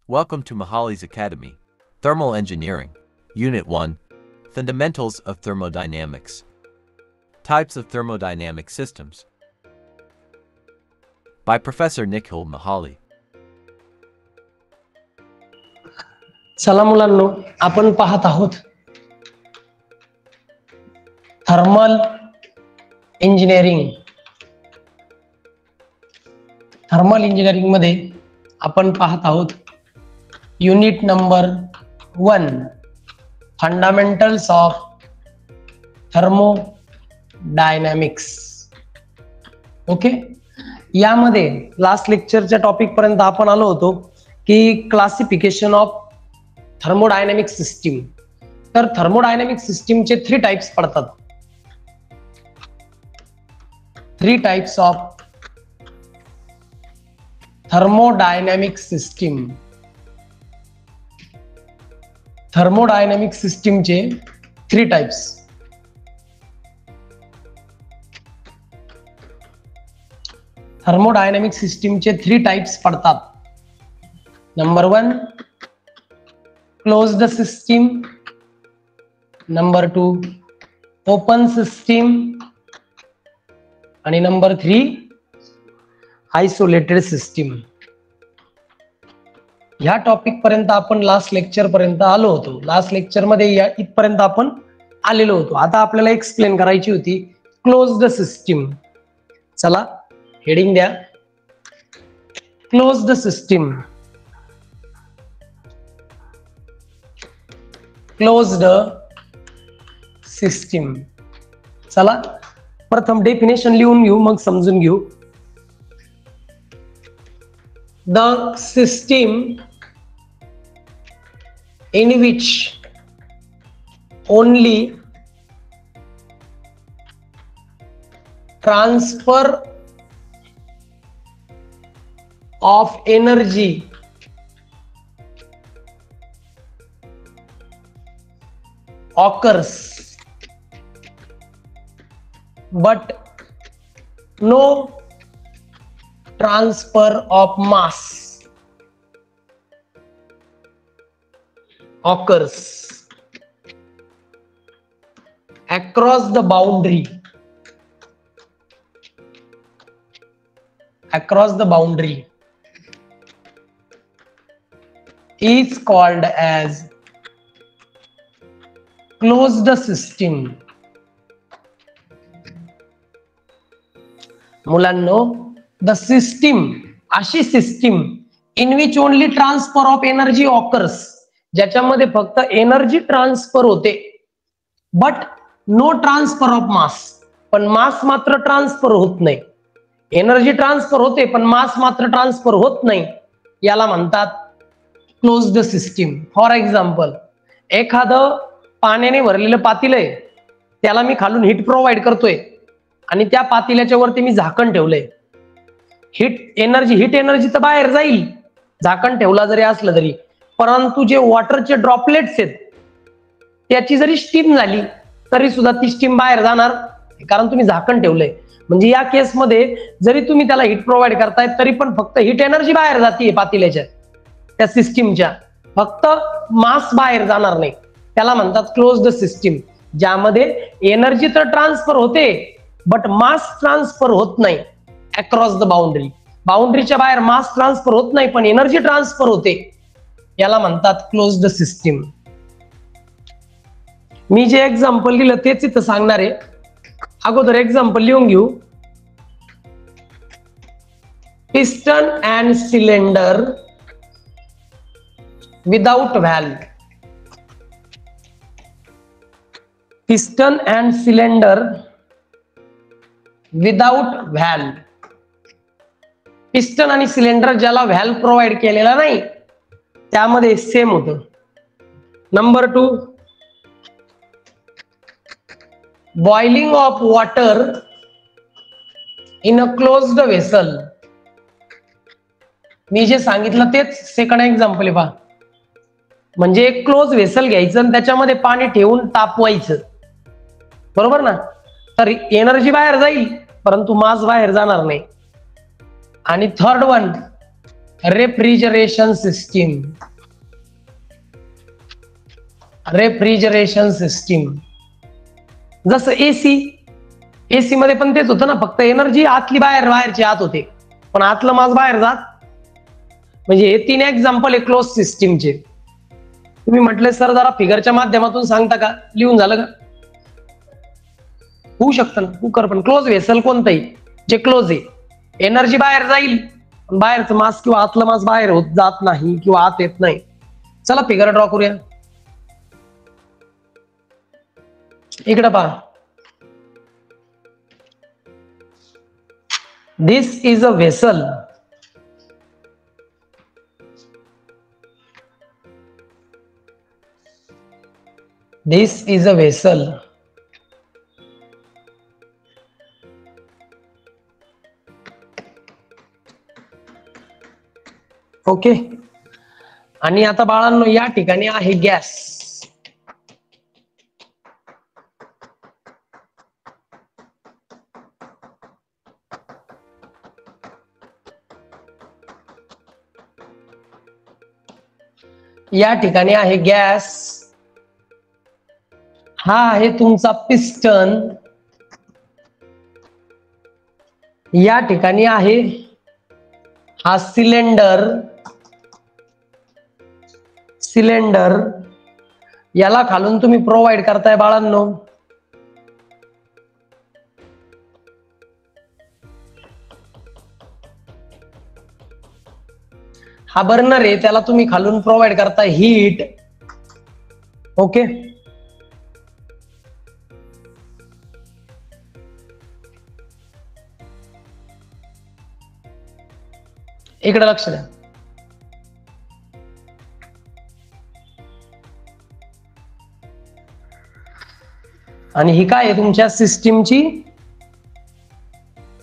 Welcome to Mahali's Academy. Thermal Engineering. Unit 1. Fundamentals of Thermodynamics. Types of Thermodynamic Systems. By Professor Nikhil Mahali. चला मुलांनो, आपण पाहत आहोत thermal engineering. Thermal engineering मध्ये आपण पाहत आहोत unit number 1 fundamentals of thermodynamics. Okay, यामध्ये लास्ट लेक्चरच्या टॉपिक पर्यंत आपण आलो होतो की क्लासिफिकेशन ऑफ थर्मोडायनॅमिक सिस्टीम. तर थर्मोडायनॅमिक सिस्टीमचे 3 टाइप्स पडतात. 3 types of thermodynamic system. Thermodynamic सिस्टीमचे 3 टाइप्स. थर्मोडायनॅमिक सिस्टीमचे 3 टाइप्स पडतात. Number 1 closed system, number 2 open system आणि नंबर 3 आयसोलेटेड सिस्टीम. ह्या टॉपिक पर्यंत आपण लास्ट लेक्चर पर्यंत आलो होतो. लास्ट लेक्चर मध्ये या इथपर्यंत आपण आलेलो होतो. आता आपल्याला एक्सप्लेन करायची होती क्लोज्ड सिस्टीम. चला हेडिंग द्या, क्लोज्ड सिस्टीम. Closed system. चला प्रथम डेफिनेशन लिहून घेऊ, मग समजून घेऊ. The system in which only transfer of energy occurs but no transfer of mass occurs across the boundary. Across the boundary is called as closed system. मुलांनो, the system अशी system in which only transfer of energy occurs, ज्याच्यामध्ये फक्त energy transfer होते but no transfer of mass. पण mass मात्र transfer होत नाही. Energy transfer होते पण मास मात्र ट्रान्सफर होत नाही. याला म्हणतात क्लोज्ड सिस्टीम. फॉर एक्झाम्पल, एखादं पाण्याने भरलेलं पातेलं आहे, त्याला मी खालून हीट प्रोव्हाइड करतोय आणि त्या पातेल्याच्या वरती मी झाकण ठेवलंय. हीट एनर्जी तर बाहेर जाईल झाकण ठेवला जरी असलं तरी, परंतु जे वॉटरचे ड्रॉपलेट्स आहेत त्याची जरी स्टीम झाली तरी सुद्धा ती स्टीम बाहेर जाणार, कारण तुम्ही झाकण ठेवलंय. म्हणजे या केसमध्ये जरी तुम्ही त्याला हीट प्रोव्हाइड करताय तरी पण फक्त हीट एनर्जी बाहेर जाते पातेल्याच्या, त्या सिस्टीमच्या, फक्त मास बाहेर जाणार नाही. त्याला म्हणतात क्लोज्ड सिस्टीम, ज्यामध्ये एनर्जी तर ट्रान्सफर होते बट मास ट्रान्सफर होत नाही. अक्रॉस द बाउंड्री, बाउंड्रीच्या बाहेर मास ट्रान्सफर होत नाही पण एनर्जी ट्रान्सफर होते. याला म्हणतात क्लोज्ड सिस्टीम. मी जे एक्झाम्पल लिहिलं तेच इथं सांगणार आहे. अगोदर एक्झाम्पल लिहून घेऊ. Piston and cylinder without valve. Piston and cylinder without valve. Piston आणि सिलेंडर ज्याला व्हॅल्व प्रोव्हाइड केलेला नाही त्यामध्ये सेम होतं. Number 2 boiling of water in a closed vessel. मी जे सांगितलं तेच सेकंड एक्झाम्पल आहे पहा. म्हणजे एक क्लोज व्हेसल घ्यायचं आणि त्याच्यामध्ये पाणी ठेवून तापवायचं, बरोबर ना. तर एनर्जी बाहेर जाईल परंतु मास बाहेर जाणार नाही. आणि third one refrigeration system. Refrigeration system जसं एसी मध्ये पण तेच होतं ना, फक्त एनर्जी आतली बाहेरची आत होते, पण आतलं मास बाहेर जात. म्हणजे हे 3 एक्झाम्पल आहे क्लोज सिस्टीमचे. तुम्ही म्हटले सर जरा फिगरच्या माध्यमातून सांगता का, लिहून झालं का? होऊ शकतं ना कुकर, पण क्लोज व्हेसल कोणतंही जे क्लोज आहे, एनर्जी बाहेर जाईल, बाहेरचं मास किंवा आतलं मास बाहेर होत जात नाही किंवा आत येत नाही. चला फिगर ड्रॉ करूया. इकडे पहा, this is a vessel. This is a vessel. Okay. आणि आता बाळांनो या ठिकाणी आहे गॅस. या ठिकाणी आहे गॅस. हा आहे तुमचा पिस्टन. या ठिकाणी आहे हा सिलेंडर. याला खालून तुम्ही प्रोव्हाइड करताय बाळांनो हा बर्नर आहे, त्याला तुम्ही खालून प्रोव्हाइड करताय हीट. ओके. इकडे लक्ष द्या. आणि ही काय आहे तुमच्या सिस्टीमची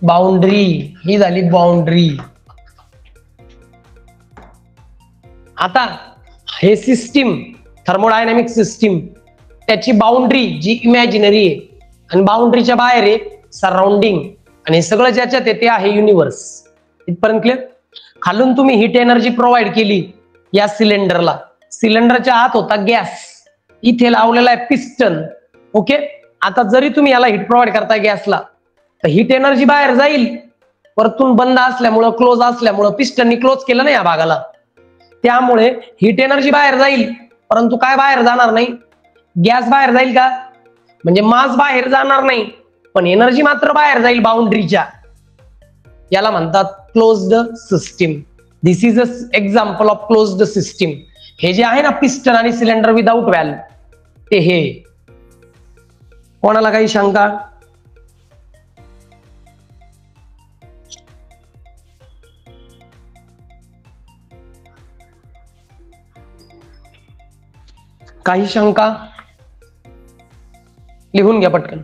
बाउंड्री. ही झाली बाउंड्री. आता हे सिस्टीम थर्मोडायनामिक सिस्टीम, त्याची बाउंड्री जी इमॅजिनरी आहे आणि बाउंड्रीच्या बाहेर आहे सराउंडिंग, आणि सगळं ज्याच्यात आहे ते आहे युनिव्हर्स. इथपर्यंत क्लिअर? खालून तुम्ही हीट एनर्जी प्रोव्हाइड केली या सिलेंडरला. सिलेंडरच्या आत होता गॅस, इथे लावलेला आहे पिस्टन. ओके. आता जरी तुम्ही याला हीट प्रोव्हाइड करताय गॅसला, तर हीट एनर्जी बाहेर जाईल. वरतून बंद असल्यामुळं, क्लोज असल्यामुळं, पिस्टननी क्लोज केलं ना या भागाला, त्यामुळे हीट एनर्जी बाहेर जाईल, परंतु काय बाहेर जाणार नाही? गॅस बाहेर जाईल का? म्हणजे मास बाहेर जाणार नाही, पण एनर्जी मात्र बाहेर जाईल बाउंड्रीच्या. याला म्हणतात closed system. This is a example of closed system. हे जे आहे ना पिस्टन आणि सिलेंडर विदाउट व्हॅल्व, ते हे. कोणाला काही शंका? काही शंका? लिहून घ्या पटकन.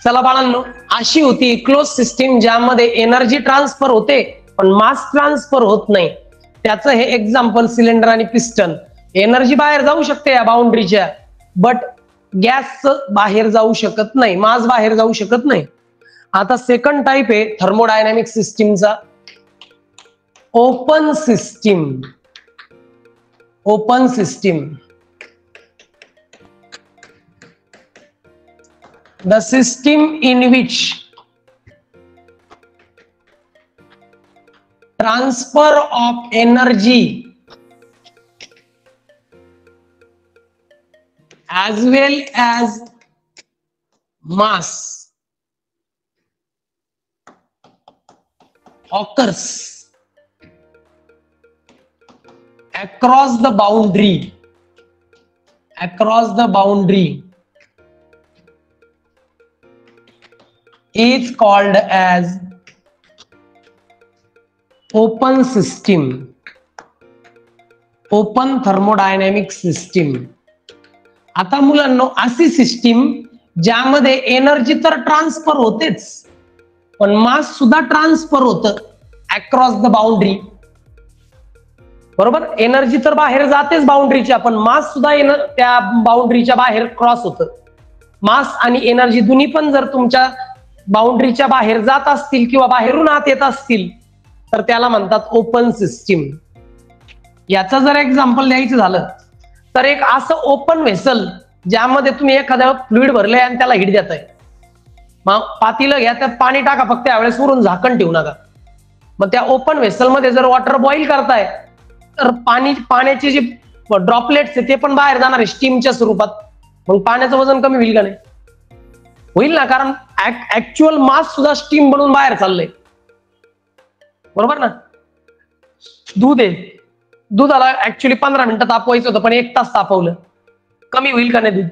चला बाळांनो, अशी होती क्लोज सिस्टीम ज्यामध्ये एनर्जी ट्रान्सफर होते पण मास ट्रान्सफर होत नाही. त्याचं हे एक्झाम्पल सिलेंडर आणि पिस्टन. एनर्जी बाहेर जाऊ शकते या बाउंड्रीच्या, बट गॅस बाहेर जाऊ शकत नाही, मास बाहेर जाऊ शकत नाही. आता सेकंड टाइप आहे थर्मोडायनामिक सिस्टीमचा, open system. Open system, the system in which transfer of energy as well as mass occurs across the boundary is called as open system, open thermodynamic system. आता मुलांनो, अशी सिस्टीम ज्यामध्ये energy तर transfer होतेच, पण मास सुद्धा transfer होतं across the boundary. बरोबर? एनर्जी तर बाहेर जातेच बाउंड्रीच्या, पण मास सुद्धा त्या बाउंड्रीच्या बाहेर क्रॉस होतं. मास आणि एनर्जी दोन्ही पण जर तुमच्या बाउंड्रीच्या बाहेर जात असतील किंवा बाहेरून आत येत असतील तर त्याला म्हणतात ओपन सिस्टीम. याचं जर एक्झाम्पल द्यायचं झालं तर एक असं ओपन व्हेसल ज्यामध्ये तुम्ही एखाद्या फ्लुइड भरलंय आणि त्याला हिट देताय. मग पातीलं घ्या, त्यात पाणी टाका, फक्त यावेळेस वरून झाकण ठेवू नका. मग त्या ओपन व्हेसल मध्ये जर वॉटर बॉईल करताय तर पाण्याचे जे ड्रॉपलेट्स आहे ते पण बाहेर जाणार आहे स्टीमच्या स्वरूपात. मग पाण्याचं वजन कमी होईल का नाही? होईल ना, कारण ऍक्च्युअल मास सुद्धा स्टीम बनून बाहेर चाललंय. बरोबर ना? दूध आहे, दुधाला ऍक्च्युअली 15 मिनिटं तापवायचं होतं पण 1 तास तापवलं, कमी होईल का नाही दूध?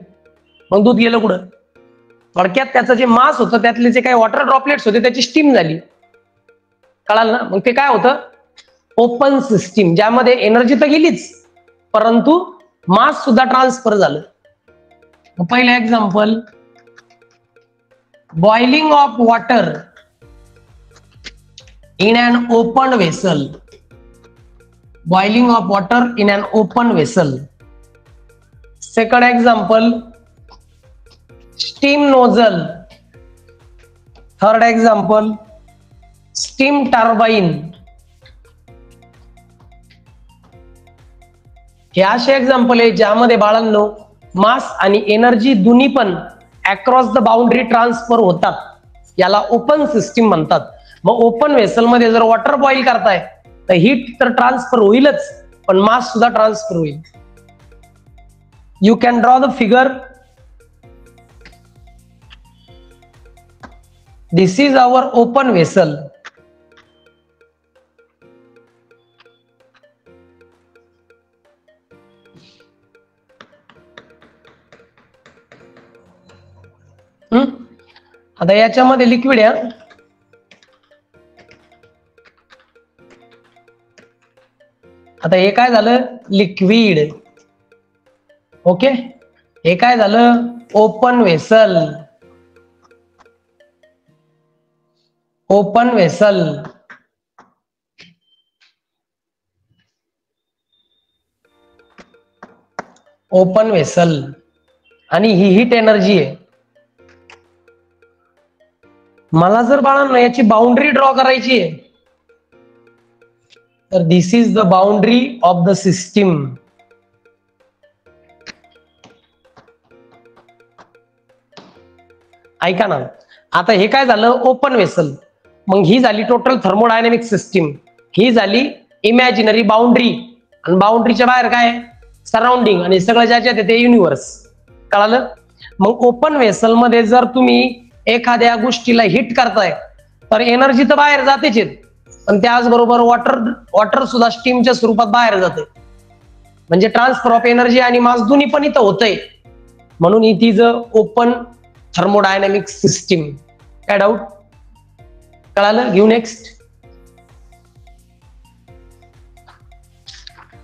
मग दूध गेलं कुठं? थोडक्यात त्याचं जे मास होतं त्यातले जे काही वॉटर ड्रॉपलेट्स होते त्याची स्टीम झाली. कळाल ना? मग ते काय होतं? ओपन सिस्टीम, ज्यामध्ये एनर्जी तर गेलीच परंतु मास सुद्धा ट्रान्सफर झालं. पहिलं example, boiling of water in an open vessel. Boiling of water in an open vessel. Second example, steam nozzle. Third example, steam turbine. हे असे एक्झाम्पल आहे ज्यामध्ये बाळांनो मास आणि एनर्जी दोन्ही पण अक्रॉस द बाउंड्री ट्रान्सफर होतात. याला ओपन सिस्टीम म्हणतात. मग ओपन व्हेसल मध्ये जर वॉटर बॉईल करताय तर हीट तर ट्रान्सफर होईलच पण मास सुद्धा ट्रान्सफर होईल. You can draw the figure. This is our open vessel. आता याच्यामध्ये लिक्विड आहे. आता हे काय झालं? लिक्विड. ओके, हे काय झालं? Open vessel. Open vessel. Open vessel आणि ही हीट एनर्जी आहे. मला जर बाळांनो याची बाउंड्री ड्रॉ करायची आहे तर this is the boundary of the system. ऐका ना, आता हे काय झालं? Open vessel. मग ही झाली टोटल थर्मोडायनेमिक सिस्टीम. ही झाली इमॅजिनरी बाउंड्री आणि बाउंड्रीच्या बाहेर काय? सराउंडिंग आणि सगळं ज्याच्यात ते युनिव्हर्स. कळालं? मग ओपन व्हेसल मध्ये जर तुम्ही एखाद्या गोष्टीला हिट करताय तर एनर्जी तर बाहेर जातेच आहे पण त्याचबरोबर वॉटर सुद्धा स्टीमच्या स्वरूपात बाहेर जाते. म्हणजे ट्रान्सफर ऑफ एनर्जी आणि मास दोन्ही पण इथं होतंय. म्हणून it is a open thermodynamic system. काय डाऊट? कळालं? घेऊ नेक्स्ट.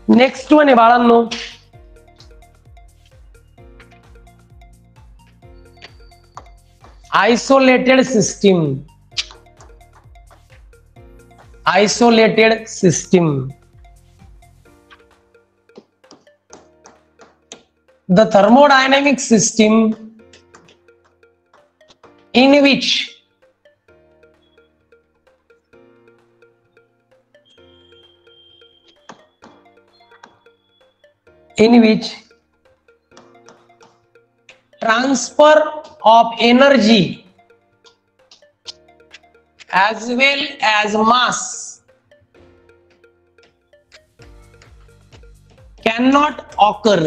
नेक्स्ट वन आहे बाळांनो, isolated system. Isolated system. The thermodynamic system in which transfer of energy as well as mass cannot occur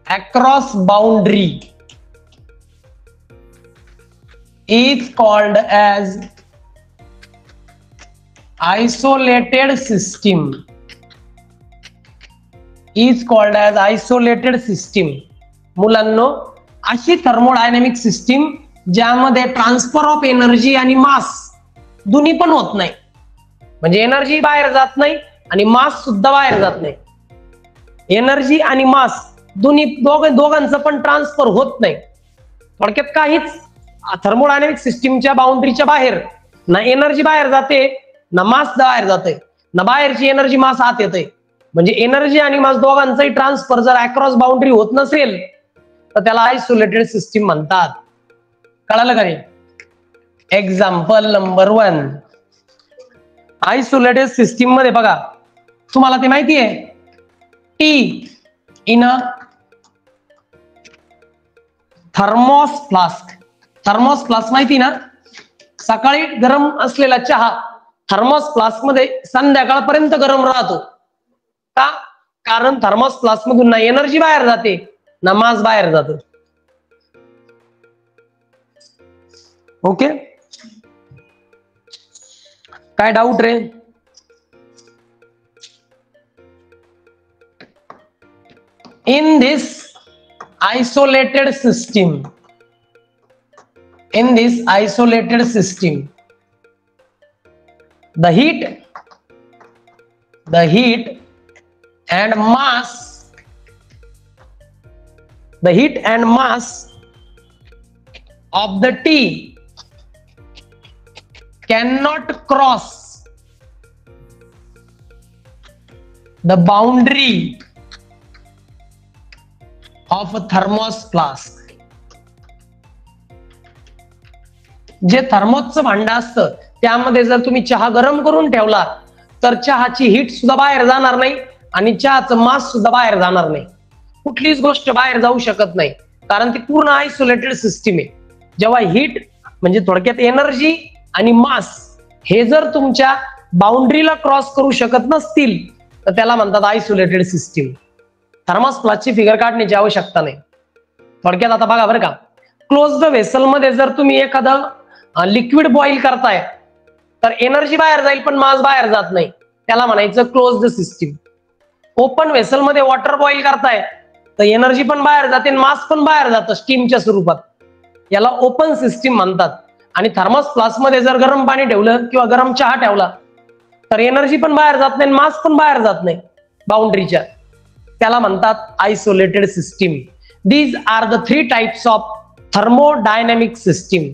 across boundary is called as isolated system. is called as isolated system. मुलांनो, अशी thermodynamic system ज्यामध्ये transfer of energy आणि मास दोन्ही पण होत नाही. म्हणजे energy बाहेर जात नाही आणि मास सुद्धा बाहेर जात नाही. एनर्जी आणि मास दोघांचं पण ट्रान्सफर होत नाही. थोडक्यात काहीच थर्मोडायनेमिक सिस्टीमच्या बाउंड्रीच्या बाहेर ना एनर्जी बाहेर जाते ना मास बाहेर जाते ना बाहेरची एनर्जी मास आत येते. म्हणजे एनर्जी आणि मास दोघांचाही ट्रान्सफर जर अक्रॉस बाउंड्री होत नसेल तर त्याला आयसोलेटेड सिस्टीम म्हणतात. कळालं का रे? एक्झाम्पल नंबर 1, आयसोलेटेड सिस्टीम मध्ये बघा, तुम्हाला ते माहिती आहे, T in a thermos flask. Thermos flask माहिती ना? सकाळी गरम असलेला चहा थर्मोस फ्लास्क मध्ये संध्याकाळपर्यंत गरम राहतो. का? कारण थर्मोस फ्लास्क मधून ना एनर्जी बाहेर जाते ना मास बाहेर जातो. ओके, काय doubt ray? In this isolated system, the heat and mass of the tea cannot cross the boundary of a thermos flask. जे थर्मोसचं भांड असतं त्यामध्ये जर तुम्ही चहा गरम करून ठेवला तर चहाची हीट सुद्धा बाहेर जाणार नाही आणि चहाचं मास सुद्धा बाहेर जाणार नाही. कुठलीच गोष्ट बाहेर जाऊ शकत नाही, कारण ती पूर्ण आयसोलेटेड सिस्टीम आहे. जेव्हा हीट म्हणजे थोडक्यात एनर्जी आणि मास हे जर तुमच्या बाउंड्रीला क्रॉस करू शकत नसतील तर त्याला म्हणतात आयसोलेटेड सिस्टीम. थर्मोस फ्लास्कची फिगर काढण्याची आवश्यकता नाही. थोडक्यात आता बघा बरं का, क्लोज्ड व्हेसल मध्ये जर तुम्ही एखादं लिक्विड बॉईल करताय तर एनर्जी बाहेर जाईल पण मास बाहेर जात नाही, त्याला म्हणायचं क्लोज्ड सिस्टीम. ओपन व्हेसल मध्ये वॉटर बॉईल करताय तर एनर्जी पण बाहेर जाते आणि मास पण बाहेर जातं स्टीमच्या स्वरूपात, याला ओपन सिस्टीम म्हणतात. आणि थर्मोस फ्लास्क मध्ये जर गरम पाणी ठेवलं किंवा गरम चहा ठेवला तर एनर्जी पण बाहेर जात नाही, मास पण बाहेर जात नाही बाउंड्रीच्या, त्याला म्हणतात isolated system. These are the 3 types of thermodynamic system.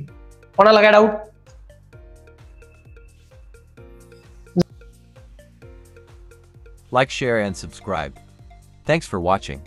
कोणाला काय doubt? Like, share, and subscribe. Thanks for watching.